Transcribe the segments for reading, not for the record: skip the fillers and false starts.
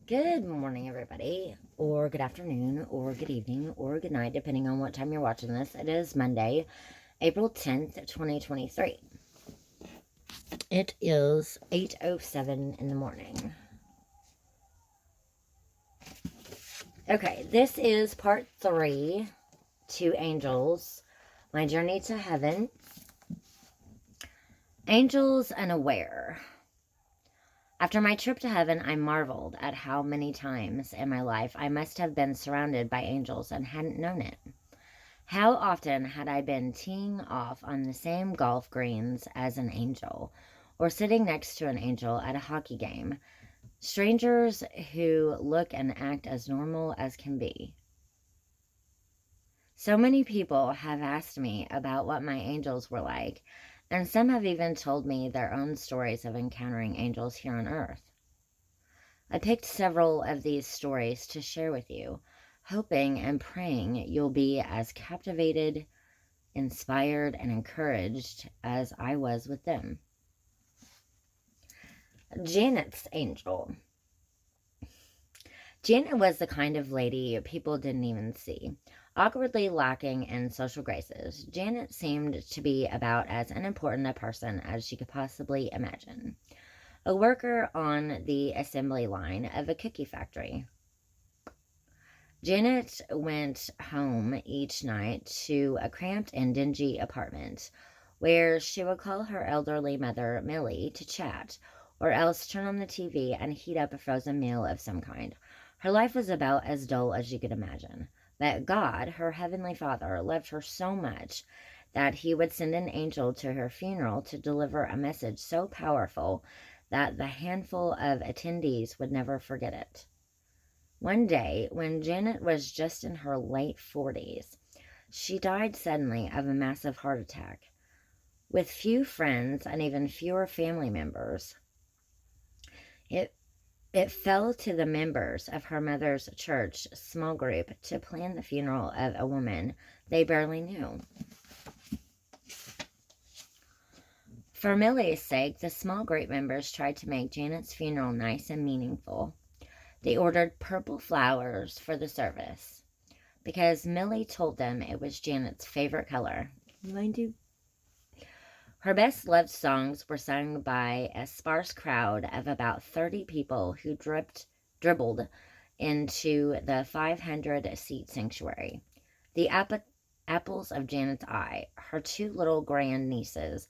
Good morning, everybody, or good afternoon, or good evening, or good night, depending on what time you're watching this. It is Monday, April 10th, 2023. It is 8:07 in the morning. Okay, this is part 3 to Angels, My Journey to Heaven. Angels Unaware. After my trip to heaven, I marveled at how many times in my life I must have been surrounded by angels and hadn't known it. How often had I been teeing off on the same golf greens as an angel, or sitting next to an angel at a hockey game? Strangers who look and act as normal as can be. So many people have asked me about what my angels were like, and some have even told me their own stories of encountering angels here on Earth. I picked several of these stories to share with you, hoping and praying you'll be as captivated, inspired, and encouraged as I was with them. Janet's angel. Janet was the kind of lady people didn't even see. Awkwardly lacking in social graces, Janet seemed to be about as unimportant a person as she could possibly imagine. A worker on the assembly line of a cookie factory. Janet went home each night to a cramped and dingy apartment where she would call her elderly mother, Millie, to chat, or else turn on the TV and heat up a frozen meal of some kind. Her life was about as dull as you could imagine. But God, her heavenly Father, loved her so much that he would send an angel to her funeral to deliver a message so powerful that the handful of attendees would never forget it. One day, when Janet was just in her late 40s, she died suddenly of a massive heart attack. With few friends and even fewer family members, it fell to the members of her mother's church small group to plan the funeral of a woman they barely knew. For Millie's sake, the small group members tried to make Janet's funeral nice and meaningful. They ordered purple flowers for the service because Millie told them it was Janet's favorite color. Mine too. Her best loved songs were sung by a sparse crowd of about 30 people who dribbled into the 500-seat sanctuary. The apples of Janet's eye, her two little grandnieces,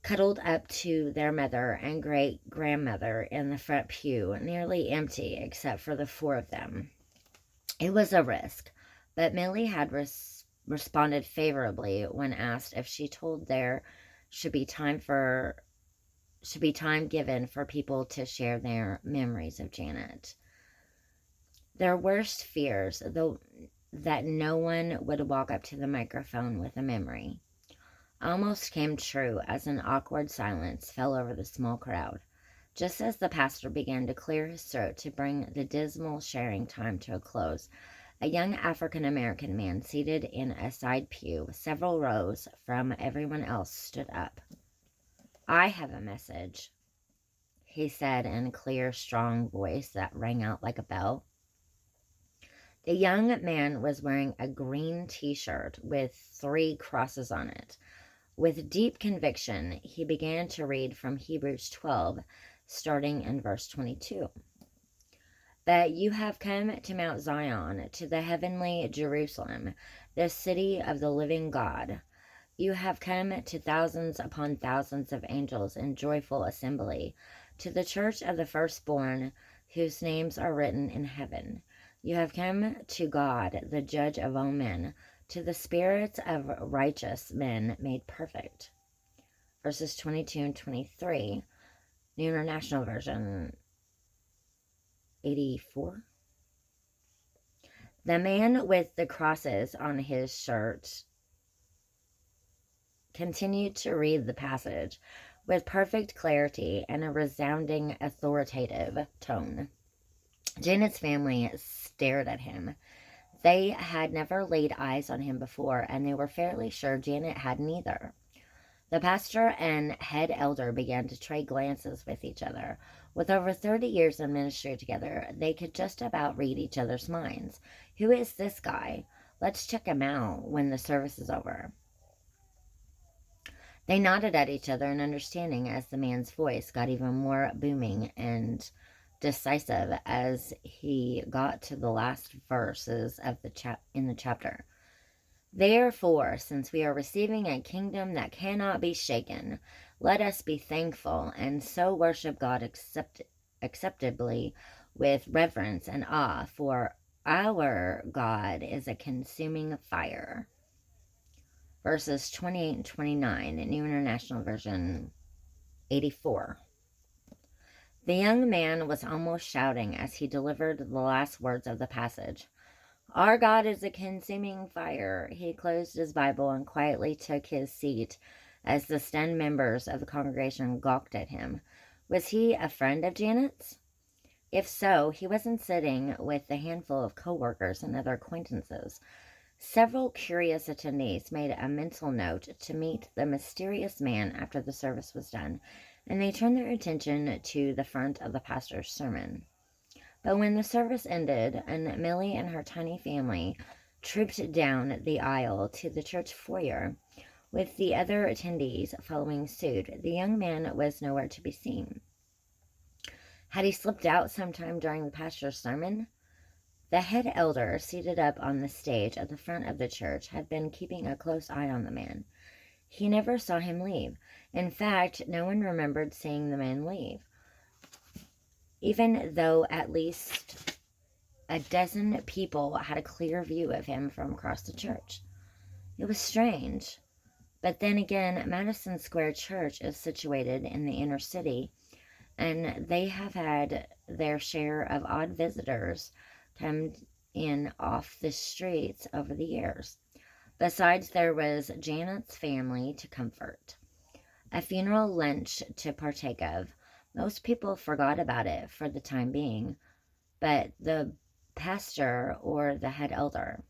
cuddled up to their mother and great-grandmother in the front pew, nearly empty except for the 4 of them. It was a risk, but Millie had responded favorably when asked if she told there should be time given for people to share their memories of Janet. Their worst fears, though, that no one would walk up to the microphone with a memory, almost came true as an awkward silence fell over the small crowd, just as the pastor began to clear his throat to bring the dismal sharing time to a close. A young African-American man seated in a side pew several rows from everyone else stood up. "I have a message," he said in a clear, strong voice that rang out like a bell. The young man was wearing a green t-shirt with 3 crosses on it. With deep conviction, he began to read from Hebrews 12, starting in verse 22. "But you have come to Mount Zion, to the heavenly Jerusalem, the city of the living God. You have come to thousands upon thousands of angels in joyful assembly, to the church of the firstborn whose names are written in heaven. You have come to God, the judge of all men, to the spirits of righteous men made perfect." Verses 22 and 23, New International Version 84. The man with the crosses on his shirt continued to read the passage with perfect clarity and a resounding authoritative tone. Janet's family stared at him. They had never laid eyes on him before, and they were fairly sure Janet had neither. The pastor and head elder began to trade glances with each other. With over 30 years in ministry together, they could just about read each other's minds. Who is this guy? Let's check him out when the service is over. They nodded at each other in understanding as the man's voice got even more booming and decisive as he got to the last verses of in the chapter. Therefore, since we are receiving a kingdom that cannot be shaken, let us be thankful and so worship God acceptably with reverence and awe, for our God is a consuming fire. Verses 28 and 29, New International Version 84. The young man was almost shouting as he delivered the last words of the passage. Our God is a consuming fire. He closed his Bible and quietly took his seat as the stunned members of the congregation gawked at him. Was he a friend of Janet's? If so, he wasn't sitting with a handful of co-workers and other acquaintances. Several curious attendees made a mental note to meet the mysterious man after the service was done, and they turned their attention to the front of the pastor's sermon. But when the service ended and Millie and her tiny family trooped down the aisle to the church foyer, with the other attendees following suit, the young man was nowhere to be seen. Had he slipped out sometime during the pastor's sermon? The head elder, seated up on the stage at the front of the church, had been keeping a close eye on the man. He never saw him leave. In fact, no one remembered seeing the man leave, even though at least a dozen people had a clear view of him from across the church. It was strange. But then again, Madison Square Church is situated in the inner city, and they have had their share of odd visitors come in off the streets over the years. Besides, there was Janet's family to comfort, a funeral lunch to partake of. Most people forgot about it for the time being, but the pastor or the head elder,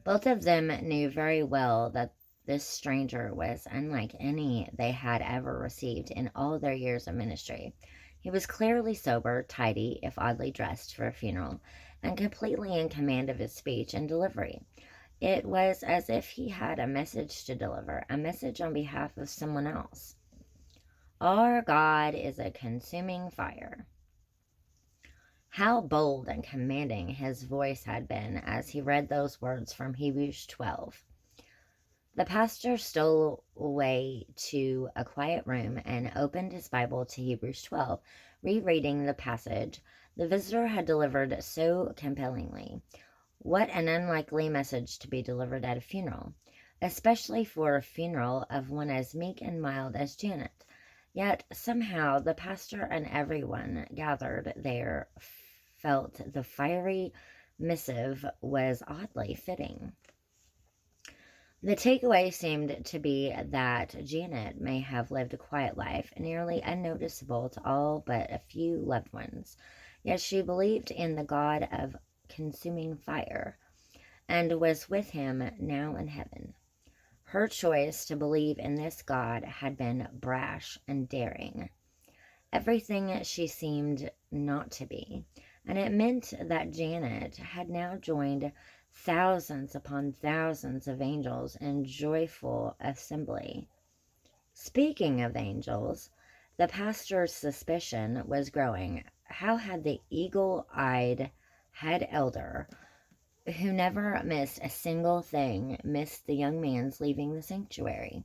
both of them knew very well that this stranger was unlike any they had ever received in all their years of ministry. He was clearly sober, tidy, if oddly dressed for a funeral, and completely in command of his speech and delivery. It was as if he had a message to deliver, a message on behalf of someone else. Our God is a consuming fire. How bold and commanding his voice had been as he read those words from Hebrews 12. The pastor stole away to a quiet room and opened his Bible to Hebrews 12, rereading the passage the visitor had delivered so compellingly. What an unlikely message to be delivered at a funeral, especially for a funeral of one as meek and mild as Janet. Yet somehow the pastor and everyone gathered there felt the fiery missive was oddly fitting. The takeaway seemed to be that Janet may have lived a quiet life, nearly unnoticeable to all but a few loved ones. Yet she believed in the God of consuming fire and was with him now in heaven. Her choice to believe in this God had been brash and daring, everything she seemed not to be, and it meant that Janet had now joined thousands upon thousands of angels in joyful assembly. Speaking of angels, the pastor's suspicion was growing. How had the eagle-eyed head elder, who never missed a single thing, missed the young man's leaving the sanctuary?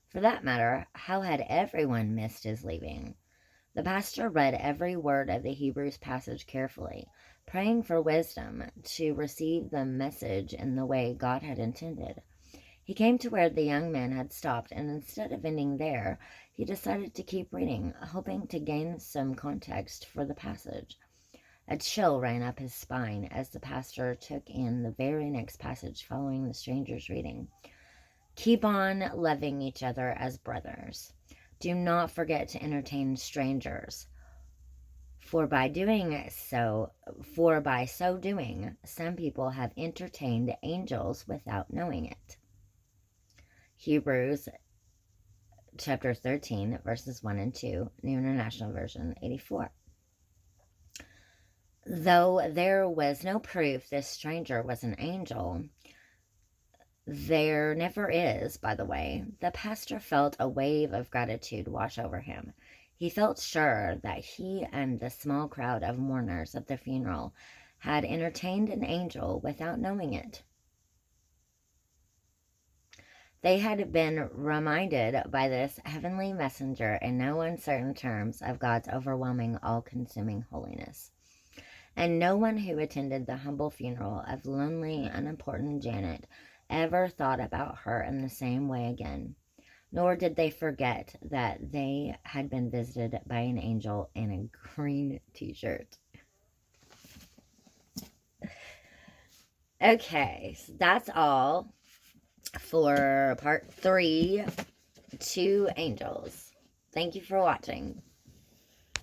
For that matter, how had everyone missed his leaving? The pastor read every word of the Hebrews passage carefully, praying for wisdom to receive the message in the way God had intended. He came to where the young man had stopped, and instead of ending there, he decided to keep reading, hoping to gain some context for the passage. A chill ran up his spine as the pastor took in the very next passage following the stranger's reading. Keep on loving each other as brothers. Do not forget to entertain strangers, for by so doing, some people have entertained angels without knowing it. Hebrews chapter 13, verses 1 and 2, New International Version 84. Though there was no proof this stranger was an angel, there never is, by the way, the pastor felt a wave of gratitude wash over him. He felt sure that he and the small crowd of mourners at the funeral had entertained an angel without knowing it. They had been reminded by this heavenly messenger in no uncertain terms of God's overwhelming, all-consuming holiness. And no one who attended the humble funeral of lonely, unimportant Janet ever thought about her in the same way again. Nor did they forget that they had been visited by an angel in a green t-shirt. Okay, so that's all for part 3, 2 angels. Thank you for watching.